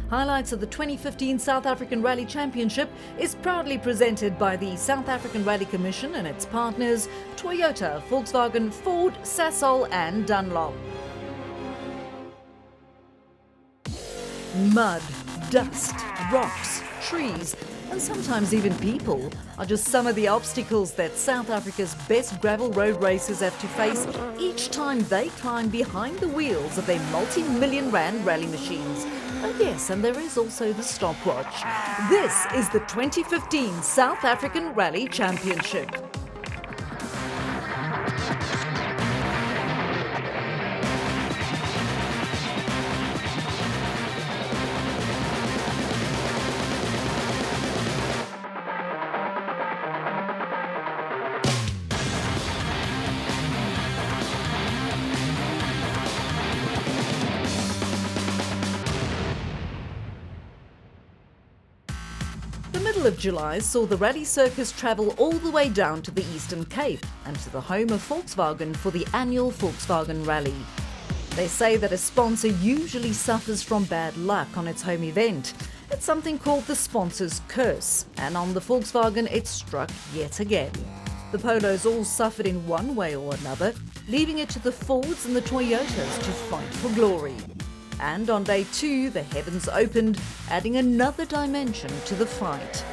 Highlights of the 2015 South African Rally Championship is proudly presented by the South African Rally Commission and its partners Toyota, Volkswagen, Ford, Sasol and Dunlop. Mud, dust, rocks, trees and sometimes even people are just some of the obstacles that South Africa's best gravel road racers have to face each time they climb behind the wheels of their multi-million rand rally machines. Oh yes, and there is also the stopwatch. This is the 2015 South African Rally Championship. The middle of July saw the rally circus travel all the way down to the Eastern Cape and to the home of Volkswagen for the annual Volkswagen Rally. They say that a sponsor usually suffers from bad luck on its home event. It's something called the sponsor's curse, and on the Volkswagen it struck yet again. The Polos all suffered in one way or another, leaving it to the Fords and the Toyotas to fight for glory. And on day 2, the heavens opened, adding another dimension to the fight.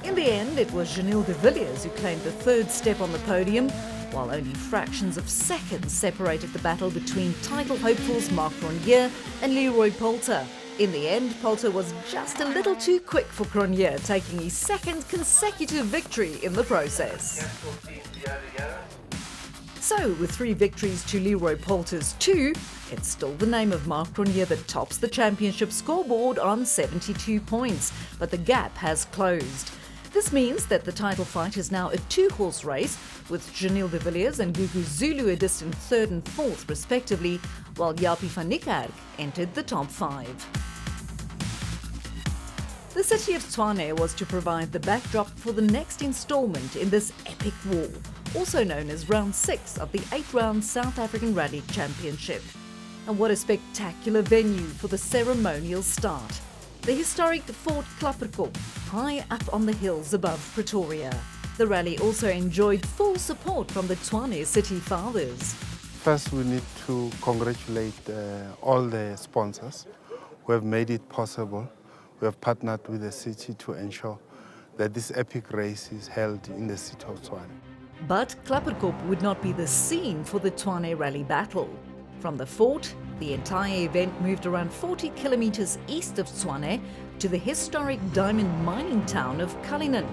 In the end, it was Janelle de Villiers who claimed the third step on the podium, while only fractions of seconds separated the battle between title hopefuls Marc Cronje and Leroy Poulter. In the end, Poulter was just a little too quick for Cronje, taking his second consecutive victory in the process. So, with 3 victories to Leroy Poulter's 2, it's still the name of Marc Cronje that tops the championship scoreboard on 72 points, but the gap has closed. This means that the title fight is now a 2-horse race, with Janelle de Villiers and Gugu Zulu a distant 3rd and 4th respectively, while Japie van Niekerk entered the top 5. The city of Tshwane was to provide the backdrop for the next installment in this epic war, also known as Round 6 of the 8-round South African Rally Championship. And what a spectacular venue for the ceremonial start. The historic Fort Klapperkop, high up on the hills above Pretoria. The rally also enjoyed full support from the Tshwane City Fathers. First, we need to congratulate all the sponsors who have made it possible. We have partnered with the city to ensure that this epic race is held in the city of Tshwane. But Klapperkop would not be the scene for the Tshwane Rally battle. From the fort, the entire event moved around 40 kilometers east of Tshwane to the historic diamond mining town of Cullinan,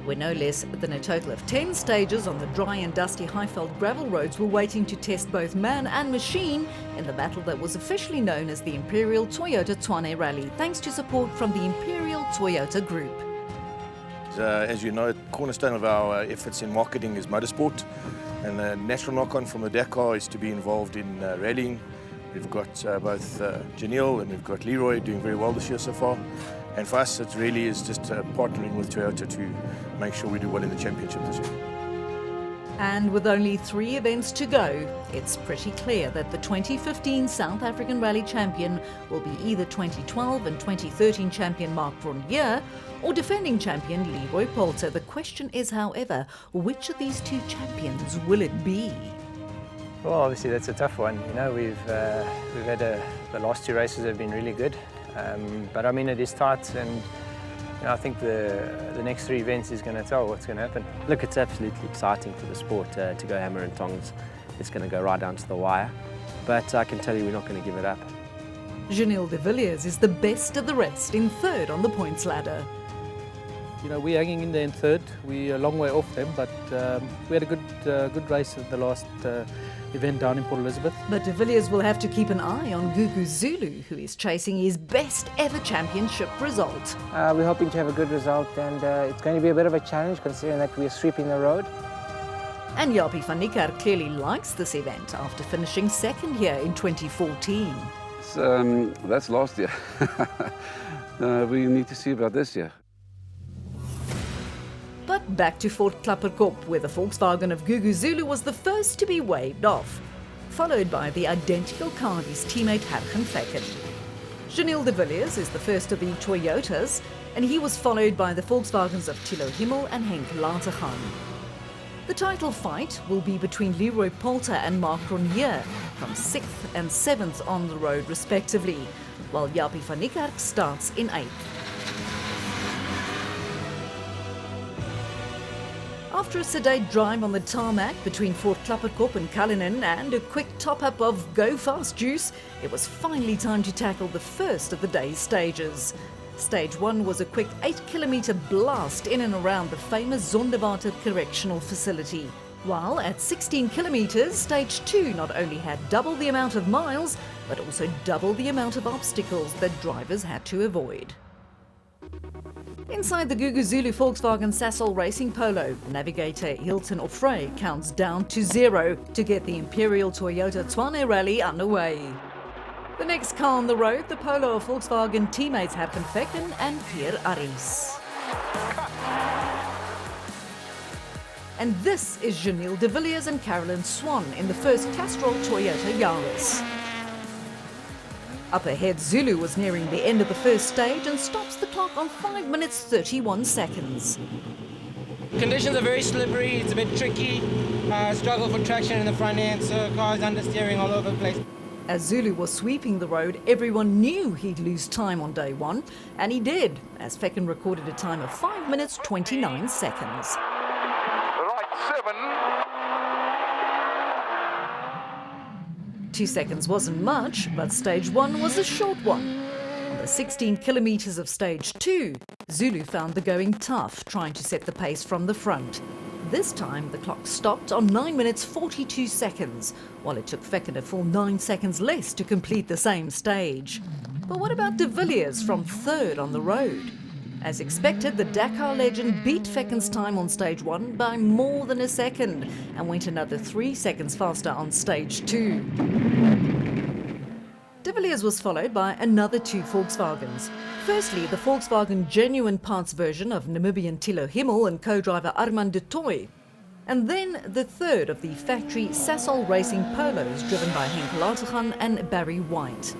where no less than a total of 10 stages on the dry and dusty Highveld gravel roads were waiting to test both man and machine in the battle that was officially known as the Imperial Toyota Tshwane Rally, thanks to support from the Imperial Toyota Group. As you know, the cornerstone of our efforts in marketing is motorsport, and the natural knock-on from the Dakar is to be involved in rallying. We've got both Janelle and we've got Leroy doing very well this year so far. And for us, it really is just partnering with Toyota to make sure we do well in the championship this year. And with only 3 events to go, it's pretty clear that the 2015 South African Rally champion will be either 2012 and 2013 champion Marc Cronje or defending champion Leroy Poulter. The question is, however, which of these 2 champions will it be? Well, obviously that's a tough one. You know, we've had the last 2 races have been really good, but I mean it is tight, and you know, I think the next 3 events is going to tell what's going to happen. Look, it's absolutely exciting for the sport to go hammer and tongs. It's going to go right down to the wire, but I can tell you we're not going to give it up. Janelle de Villiers is the best of the rest in 3rd on the points ladder. You know, we're hanging in there in 3rd. We're a long way off them, but we had a good race at the last event down in Port Elizabeth. But de Villiers will have to keep an eye on Gugu Zulu, who is chasing his best ever championship result. We're hoping to have a good result, and it's going to be a bit of a challenge considering that we're sweeping the road. And Japie van Niekerk clearly likes this event after finishing 2nd here in 2014. That's last year. We need to see about this year. But back to Fort Klapperkop, where the Volkswagen of Gugu Zulu was the first to be waved off, followed by the identical car of his teammate Hargen Vekken. Janil de Villiers is the first of the Toyotas, and he was followed by the Volkswagens of Thilo Himmel and Henk Lateghan. The title fight will be between Leroy Polter and Marc Cronje from 6th and 7th on the road respectively, while Japie van Niekerk starts in 8th. After a sedate drive on the tarmac between Fort Klapperkop and Cullinan and a quick top-up of Go Fast juice, it was finally time to tackle the first of the day's stages. Stage 1 was a quick 8-kilometre blast in and around the famous Zonderwater Correctional Facility. While at 16 kilometres, Stage 2 not only had double the amount of miles, but also double the amount of obstacles that drivers had to avoid. Inside the Gugu Zulu Volkswagen Sasol Racing Polo, navigator Hilton Offray counts down to 0 to get the Imperial Toyota Tshwane rally underway. The next car on the road, the Polo of Volkswagen teammates Herken Vecken and Pierre Aris. And this is Janil de Villiers and Carolyn Swan in the first Castrol Toyota Yaris. Up ahead, Zulu was nearing the end of the first stage and stops the clock on 5 minutes 31 seconds. Conditions are very slippery, it's a bit tricky, struggle for traction in the front end, so cars understeering all over the place. As Zulu was sweeping the road, everyone knew he'd lose time on day 1, and he did, as Vecken recorded a time of 5 minutes 29 seconds. Right, 7. 2 seconds wasn't much, but stage 1 was a short one. On the 16 kilometres of stage 2, Zulu found the going tough, trying to set the pace from the front. This time, the clock stopped on 9 minutes 42 seconds, while it took Vecken a full 9 seconds less to complete the same stage. But what about de Villiers from 3rd on the road? As expected, the Dakar legend beat Vecken's time on stage 1 by more than a second and went another 3 seconds faster on stage 2. De Villiers was followed by another 2 Volkswagens. Firstly, the Volkswagen genuine parts version of Namibian Thilo Himmel and co-driver Armand de Tooy. And then the third of the factory Sasol Racing Polos driven by Henk Lateghan and Barry White.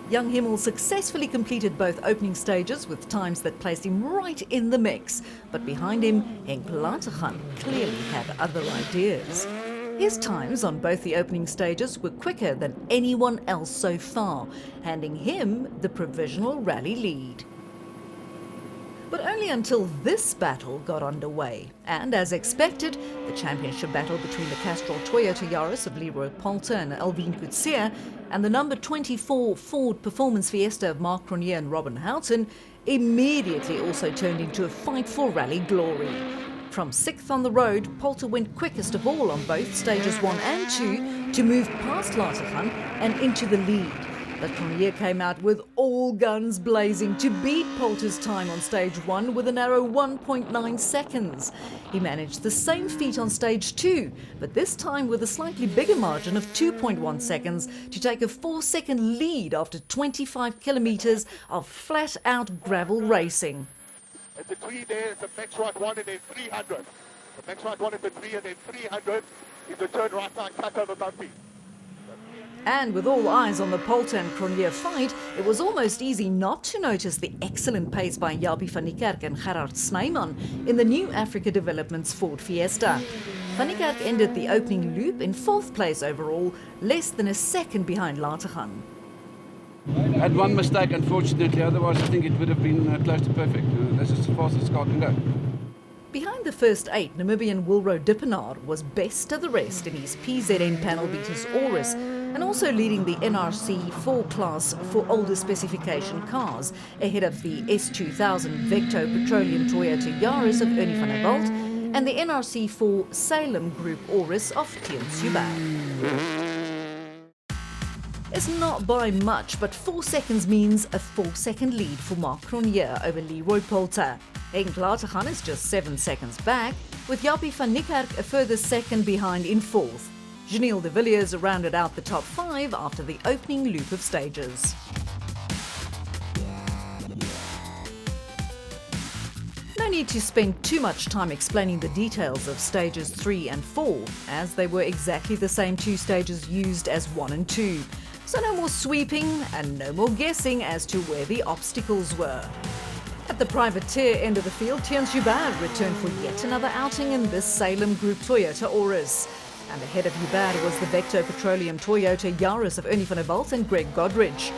Young Himmel successfully completed both opening stages with times that placed him right in the mix. But behind him, Henk Lateghan clearly had other ideas. His times on both the opening stages were quicker than anyone else so far, handing him the provisional rally lead. But only until this battle got underway. And as expected, the championship battle between the Castrol Toyota Yaris of Leroy Polter and Elvin Coetzee and the number 24 Ford Performance Fiesta of Marc Cronje and Robin Houghton immediately also turned into a fight for rally glory. From 6th on the road, Polter went quickest of all on both stages 1 and 2 to move past Lateghan and into the lead. But Cronje came out with all guns blazing to beat Polter's time on stage 1 with a narrow 1.9 seconds. He managed the same feat on stage 2, but this time with a slightly bigger margin of 2.1 seconds to take a 4-second lead after 25 kilometres of flat-out gravel racing. At the 3 there, the max right 1 and then 300. The max right 1 at the 3 and then 300 is the turn right side cut over bumpy. And with all eyes on the Polter and Cronje fight, it was almost easy not to notice the excellent pace by Japie van Niekerk and Gerard Snyman in the new Africa Developments Ford Fiesta. Van Niekerk ended the opening loop in 4th place overall, less than a second behind Lateghan. Had one mistake, unfortunately, otherwise I think it would have been close to perfect. That's as fast as a car can go. Behind the first 8, Namibian Wilro Dippenaar was best of the rest in his PZN panel beaters Auris, and also leading the NRC 4 class for older specification cars, ahead of the S2000 Vecto Petroleum Toyota Yaris of Ernie van der Walt and the NRC 4 Salem Group Auris of Tian Subban. It's not by much, but 4 seconds means a 4-second lead for Marc Cronje over Leroy Polter. Henk Lateghan is just 7 seconds back, with Japie van Niekerk a further second behind in 4th. Janil de Villiers rounded out the top 5 after the opening loop of stages. No need to spend too much time explaining the details of stages 3 and 4, as they were exactly the same 2 stages used as 1 and 2. So no more sweeping and no more guessing as to where the obstacles were. At the privateer end of the field, Tshwane returned for yet another outing in this Salem Group Toyota Auris. And ahead of Hubert was the Vector Petroleum Toyota Yaris of Ernie van der Walt and Greg Godridge.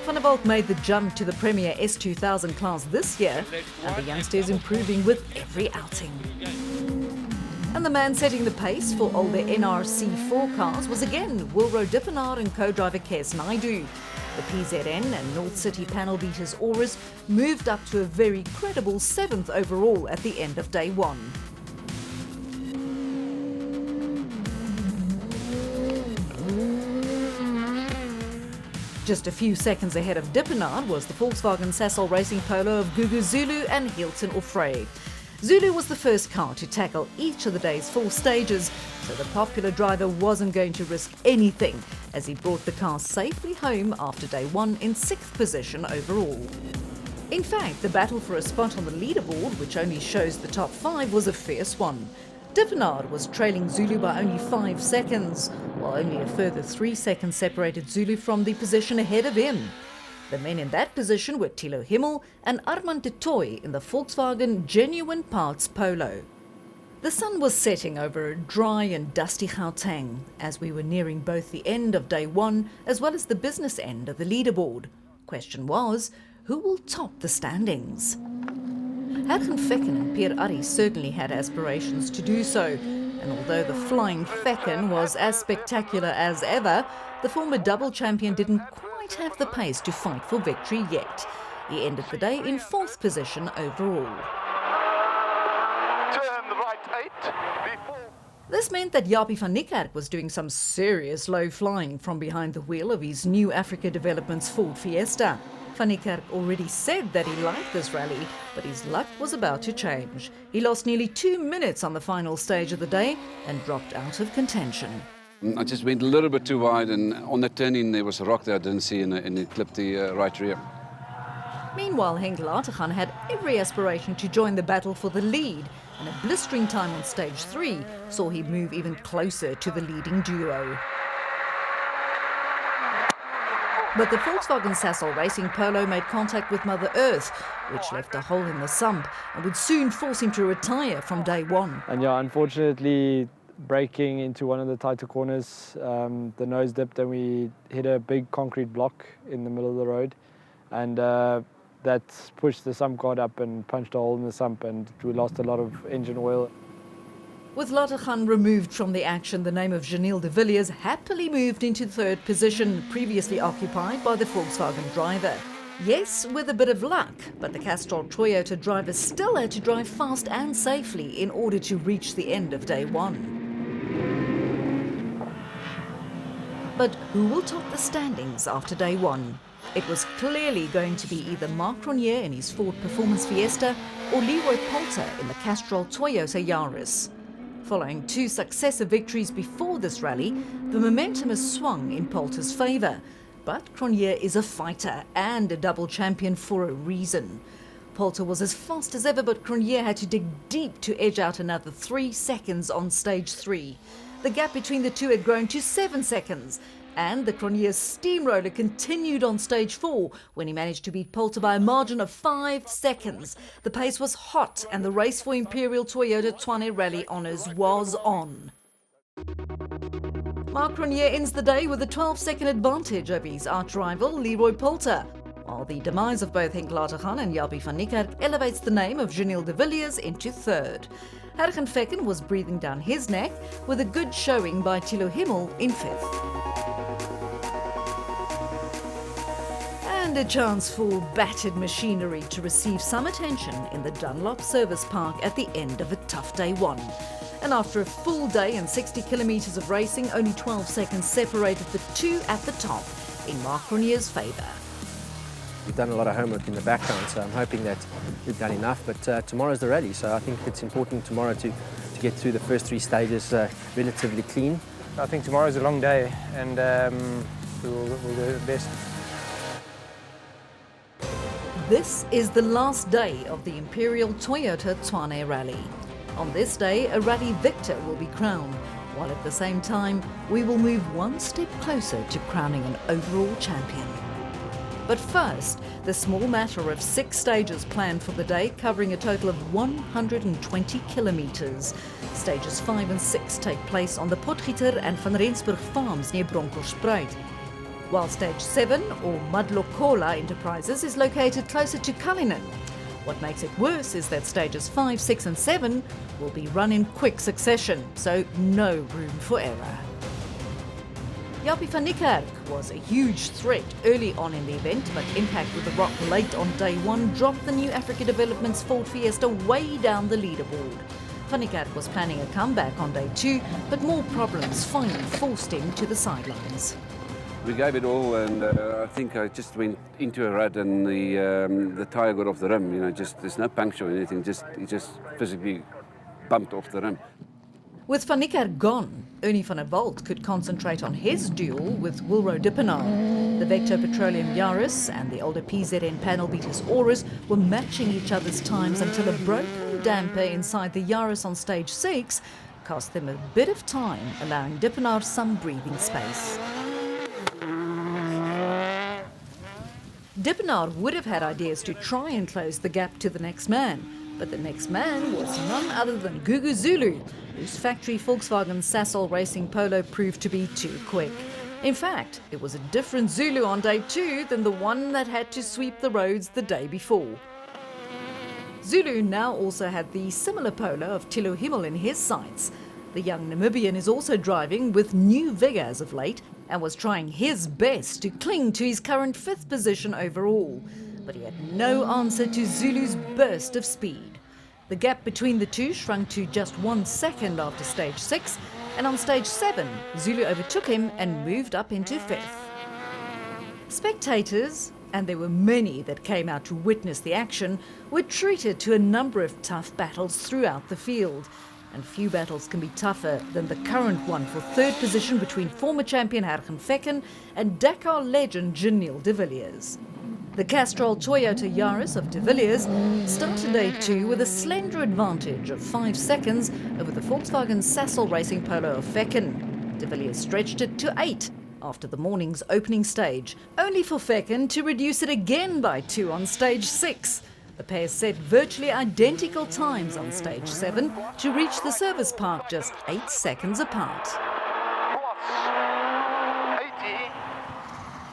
Van der Walt made the jump to the Premier S2000 class this year, and the youngster is improving with every outing. And the man setting the pace for older NRC4 cars was again Wilro Dippenaar and co-driver Kes Naidu. The PZN and North City panel beaters Auris moved up to a very credible 7th overall at the end of day one. Just a few seconds ahead of Dippenaar was the Volkswagen Sasol Racing Polo of Gugu Zulu and Hilton Ofrey. Zulu was the first car to tackle each of the day's 4 stages, so the popular driver wasn't going to risk anything as he brought the car safely home after day one in 6th position overall. In fact, the battle for a spot on the leaderboard, which only shows the top 5, was a fierce one. Dippenaar was trailing Zulu by only 5 seconds, while only a further 3 seconds separated Zulu from the position ahead of him. The men in that position were Thilo Himmel and Armand de Tooy in the Volkswagen Genuine Parts Polo. The sun was setting over a dry and dusty Gauteng as we were nearing both the end of day one as well as the business end of the leaderboard. Question was, who will top the standings? Hergen Fecken and Pierre Arrie certainly had aspirations to do so, and although the flying Fecken was as spectacular as ever, the former double champion didn't quite have the pace to fight for victory yet. He ended the day in 4th position overall. Turn right 8 before. This meant that Japie van Niekerk was doing some serious low flying from behind the wheel of his new Africa Developments Ford Fiesta. Van Niekerk already said that he liked this rally, but his luck was about to change. He lost nearly 2 minutes on the final stage of the day and dropped out of contention. I just went a little bit too wide, and on the turn-in there was a rock that I didn't see, and it clipped the right rear. Meanwhile, Henk Latergan had every aspiration to join the battle for the lead, and a blistering time on stage 3 saw him move even closer to the leading duo. But the Volkswagen Sasol Racing Polo made contact with Mother Earth, which left a hole in the sump and would soon force him to retire from day one. And yeah, unfortunately, braking into one of the tighter corners, the nose dipped and we hit a big concrete block in the middle of the road, and that pushed the sump guard up and punched a hole in the sump, and we lost a lot of engine oil. With Latergan removed from the action, the name of Janelle de Villiers happily moved into 3rd position, previously occupied by the Volkswagen driver. Yes, with a bit of luck, but the Castrol Toyota driver still had to drive fast and safely in order to reach the end of day one. But who will top the standings after day one? It was clearly going to be either Marc Cronje in his Ford Performance Fiesta or Leroy Poulter in the Castrol Toyota Yaris. Following 2 successive victories before this rally, the momentum has swung in Poulter's favour. But Cronje is a fighter and a double champion for a reason. Poulter was as fast as ever, but Cronje had to dig deep to edge out another 3 seconds on stage 3. The gap between the two had grown to 7 seconds, and the Cronje steamroller continued on stage 4 when he managed to beat Poulter by a margin of 5 seconds. The pace was hot and the race for Imperial Toyota Tshwane Rally honours was on. Marc Cronje ends the day with a 12-second advantage over his arch-rival Leroy Poulter, while the demise of both Henk Latergan and Japie van Niekerk elevates the name of Janelle de Villiers into 3rd. Hergen Fecken was breathing down his neck with a good showing by Thilo Himmel in 5th. And a chance for battered machinery to receive some attention in the Dunlop Service Park at the end of a tough day one. And after a full day and 60 kilometres of racing, only 12 seconds separated the 2 at the top in Marc Cronje's favour. We've done a lot of homework in the background, so I'm hoping that we've done enough. But tomorrow's the rally, so I think it's important tomorrow to get through the first 3 stages relatively clean. I think tomorrow's a long day, and we'll do the best. This is the last day of the Imperial Toyota Tshwane Rally. On this day, a rally victor will be crowned, while at the same time we will move one step closer to crowning an overall champion. But first, the small matter of 6 stages planned for the day, covering a total of 120 kilometres. Stages 5 and 6 take place on the Potgieter and Van Rensburg farms near Bronkhorstspruit, while Stage 7, or Madlokola Enterprises, is located closer to Cullinan. What makes it worse is that Stages 5, 6 and 7 will be run in quick succession, so no room for error. Jaapie van Niekerk was a huge threat early on in the event, but impact with the rock late on day 1 dropped the New Africa Development's Ford Fiesta way down the leaderboard. Van Niekerk was planning a comeback on day 2, but more problems finally forced him to the sidelines. We gave it all, and I think I just went into a rut, and the tyre got off the rim. You know, just there's no puncture or anything. It just physically bumped off the rim. With Van Niekerk gone, Ernie van der Walt could concentrate on his duel with Wilro Dippenaar. The Vector Petroleum Yaris and the older PZN panel beaters Aurus were matching each other's times until a broken damper inside the Yaris on stage 6 cost them a bit of time, allowing Dippenaar some breathing space. Dippenaar would have had ideas to try and close the gap to the next man, but the next man was none other than Gugu Zulu, whose factory Volkswagen Sasol Racing Polo proved to be too quick. In fact, it was a different Zulu on day 2 than the one that had to sweep the roads the day before. Zulu now also had the similar Polo of Tilo Himmel in his sights. The young Namibian is also driving with new vigour as of late and was trying his best to cling to his current 5th position overall. But he had no answer to Zulu's burst of speed. The gap between the two shrunk to just 1 second after stage 6, and on stage 7, Zulu overtook him and moved up into 5th. Spectators, and there were many that came out to witness the action, were treated to a number of tough battles throughout the field. And few battles can be tougher than the current one for 3rd position between former champion Hergen Vekken and Dakar legend Janelle de Villiers. The Castrol Toyota Yaris of de Villiers started day 2 with a slender advantage of 5 seconds over the Volkswagen Sasol Racing Polo of Vekken. De Villiers stretched it to 8 after the morning's opening stage, only for Vekken to reduce it again by 2 on stage 6. The pair set virtually identical times on stage 7 to reach the service park just 8 seconds apart.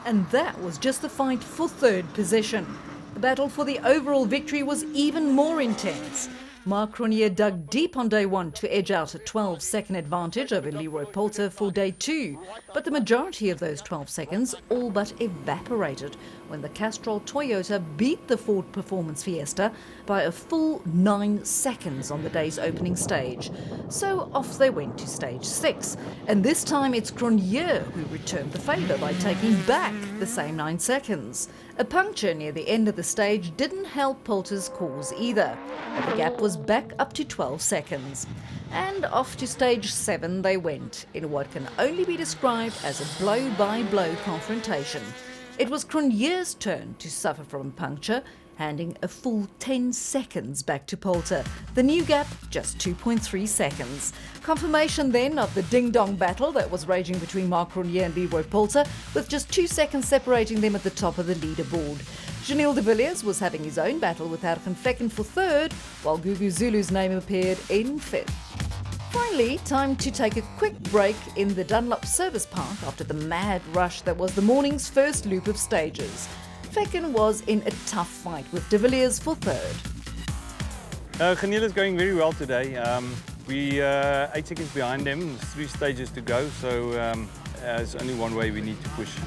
And that was just the fight for 3rd position. The battle for the overall victory was even more intense. Marc Cronje dug deep on day 1 to edge out a 12-second advantage over Leroy Poulter for day 2, but the majority of those 12 seconds all but evaporated when the Castrol Toyota beat the Ford Performance Fiesta by a full 9 seconds on the day's opening stage. So off they went to stage 6, and this time it's Cronje who returned the favour by taking back the same 9 seconds. A puncture near the end of the stage didn't help Poulter's cause either, but the gap was back up to 12 seconds. And off to stage 7 they went, in what can only be described as a blow-by-blow confrontation. It was Cronje's turn to suffer from a puncture, handing a full 10 seconds back to Poulter. The new gap, just 2.3 seconds. Confirmation then of the ding-dong battle that was raging between Marc Cronje and Leroy Poulter, with just 2 seconds separating them at the top of the leaderboard. Janelle de Villiers was having his own battle with Hergen Vekken for 3rd, while Gugu Zulu's name appeared in 5th. Finally, time to take a quick break in the Dunlop Service Park after the mad rush that was the morning's first loop of stages. Vekken was in a tough fight with de Villiers for 3rd. Janelle is going very well today. We 8 seconds behind them, 3 stages to go, so there's only one way we need to push.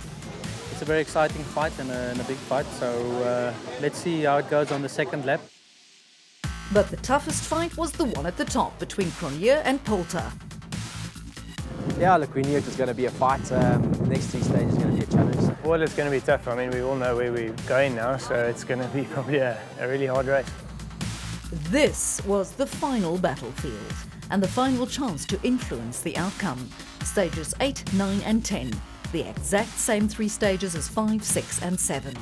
It's a very exciting fight and a big fight, so let's see how it goes on the 2nd lap. But the toughest fight was the one at the top between Cronje and Poulter. Yeah, look, we knew it was going to be a fight. The next 3 stages is going to be a challenge. Well, it's going to be tough. I mean, we all know where we're going now, so it's going to be probably a really hard race. This was the final battlefield and the final chance to influence the outcome. Stages 8, 9 and 10, the exact same 3 stages as 5, 6 and 7.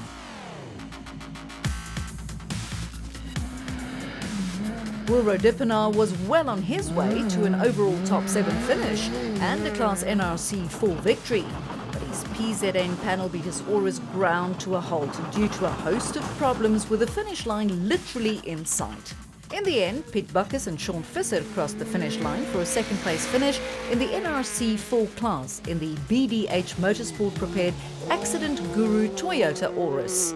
Wilro Dippenaar was well on his way to an overall top 7 finish and a Class NRC 4 victory. But his PZN panel beat his Aurus ground to a halt due to a host of problems with the finish line literally in sight. In the end, Piet Bakkes and Sean Visser crossed the finish line for a second place finish in the NRC 4 class in the BDH Motorsport prepared Accident Guru Toyota Aurus.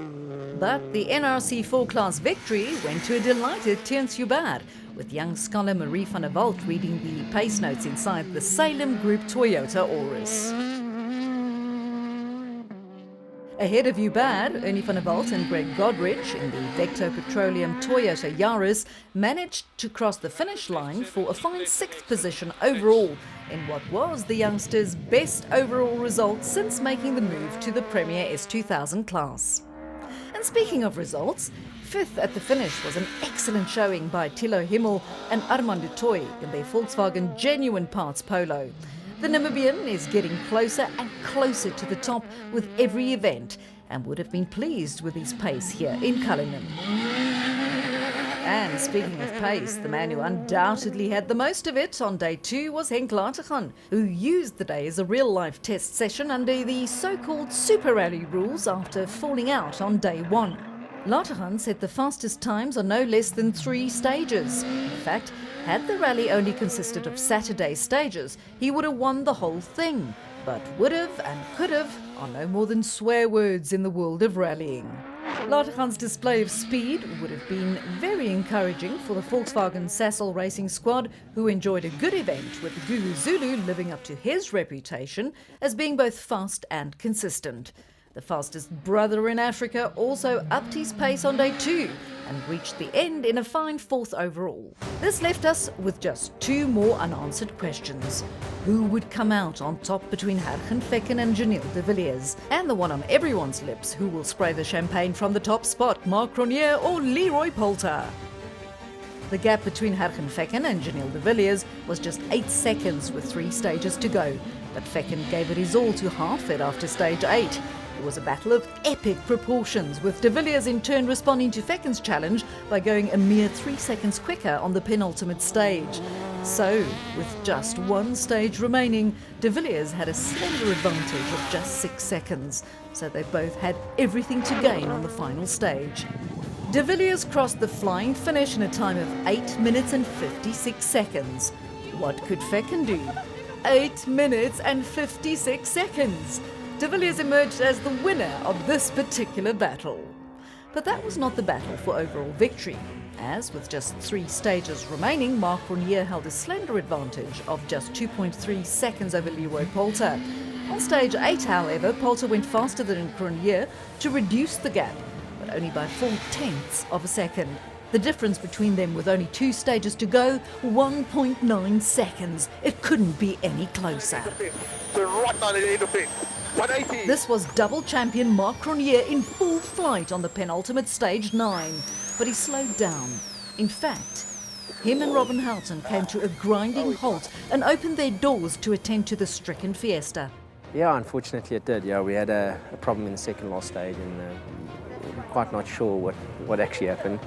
But the NRC 4 class victory went to a delighted Theuns Joubert, with young scholar Marie van der Walt reading the pace notes inside the Salem Group Toyota Aurus. Ahead of Joubert, Ernie van der Walt and Greg Godrich in the Vecto Petroleum Toyota Yaris managed to cross the finish line for a fine 6th position overall in what was the youngsters' best overall result since making the move to the Premier S2000 class. And speaking of results, 5th at the finish was an excellent showing by Thilo Himmel and Armand de Toy in their Volkswagen Genuine Parts Polo. The Namibian is getting closer and closer to the top with every event and would have been pleased with his pace here in Cullinan. And speaking of pace, the man who undoubtedly had the most of it on day 2 was Henk Lateghan, who used the day as a real-life test session under the so-called Super Rally rules after falling out on day 1. Lateghan said the fastest times are no less than 3 stages. In fact, had the rally only consisted of Saturday stages, he would have won the whole thing. But would have and could have are no more than swear words in the world of rallying. Lateghan's display of speed would have been very encouraging for the Volkswagen Sassel Racing squad, who enjoyed a good event with Gugu Zulu living up to his reputation as being both fast and consistent. The fastest brother in Africa also upped his pace on day 2 and reached the end in a fine 4th overall. This left us with just 2 more unanswered questions. Who would come out on top between Hergen Fekken and Janelle de Villiers? And the one on everyone's lips, who will spray the champagne from the top spot, Marc Cronier or Leroy Poulter? The gap between Hergen Fekken and Janelle de Villiers was just 8 seconds with 3 stages to go, but Fekken gave it his all to half it after stage 8. It was a battle of epic proportions, with de Villiers in turn responding to Fekken's challenge by going a mere 3 seconds quicker on the penultimate stage. So, with just 1 stage remaining, de Villiers had a slender advantage of just 6 seconds, so they both had everything to gain on the final stage. De Villiers crossed the flying finish in a time of 8 minutes and 56 seconds. What could Fekken do? 8 minutes and 56 seconds! De Villiers emerged as the winner of this particular battle. But that was not the battle for overall victory, as with just 3 stages remaining, Marc Cronier held a slender advantage of just 2.3 seconds over Leroy Poulter. On stage 8, however, Poulter went faster than Cronier to reduce the gap, but only by 4/10 of a second. The difference between them with only 2 stages to go, 1.9 seconds. It couldn't be any closer. This was double champion Marc Cronier in full flight on the penultimate stage 9, but he slowed down. In fact, him and Robin Houghton came to a grinding halt and opened their doors to attend to the stricken Fiesta. Yeah, unfortunately it did. Yeah, we had a problem in the second last stage and we're quite not sure what actually happened.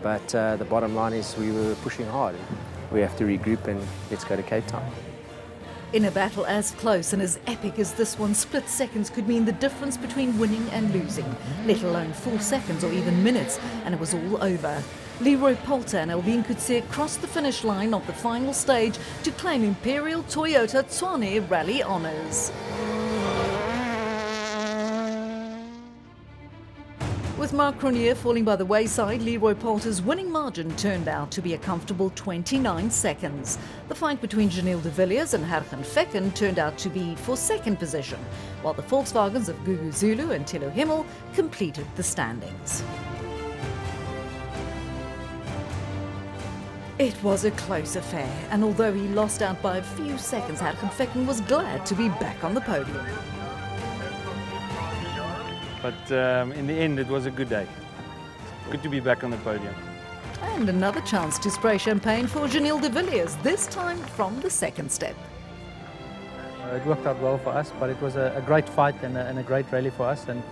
But the bottom line is we were pushing hard. We have to regroup and let's go to Cape Town. In a battle as close and as epic as this one, split seconds could mean the difference between winning and losing, let alone full seconds or even minutes, and it was all over. Leroy Poulter and Elvin Coetzee crossed the finish line of the final stage to claim Imperial Toyota Tshwane Rally honours. With Marc Cronier falling by the wayside, Leroy Poulter's winning margin turned out to be a comfortable 29 seconds. The fight between Janelle de Villiers and Hergen Fekken turned out to be for 2nd position, while the Volkswagens of Gugu Zulu and Thilo Himmel completed the standings. It was a close affair, and although he lost out by a few seconds, Hergen Fekken was glad to be back on the podium. But in the end, it was a good day. Good to be back on the podium. And another chance to spray champagne for Janelle de Villiers, this time from the 2nd step. It worked out well for us, but it was a great fight and a great rally for us. And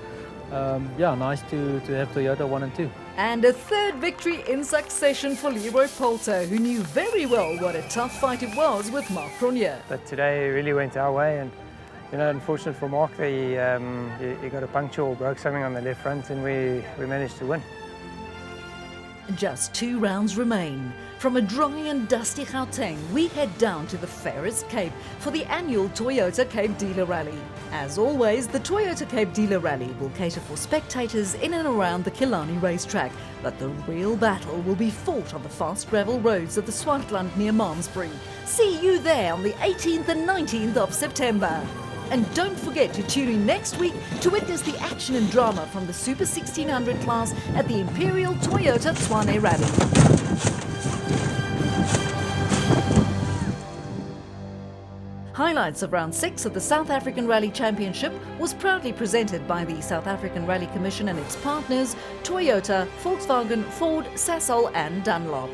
yeah, nice to have Toyota 1 and 2. And a third victory in succession for Leroy Poulter, who knew very well what a tough fight it was with Mark Cronje. But today really went our way, and you know, unfortunate for Mark that he got a puncture or broke something on the left front, and we managed to win. Just 2 rounds remain. From a dry and dusty Gauteng, we head down to the fairest Cape for the annual Toyota Cape Dealer Rally. As always, the Toyota Cape Dealer Rally will cater for spectators in and around the Killarney racetrack, but the real battle will be fought on the fast gravel roads of the Swartland near Malmesbury. See you there on the 18th and 19th of September. And don't forget to tune in next week to witness the action and drama from the Super 1600 class at the Imperial Toyota Tshwane Rally. Highlights of round 6 of the South African Rally Championship was proudly presented by the South African Rally Commission and its partners, Toyota, Volkswagen, Ford, Sasol and Dunlop.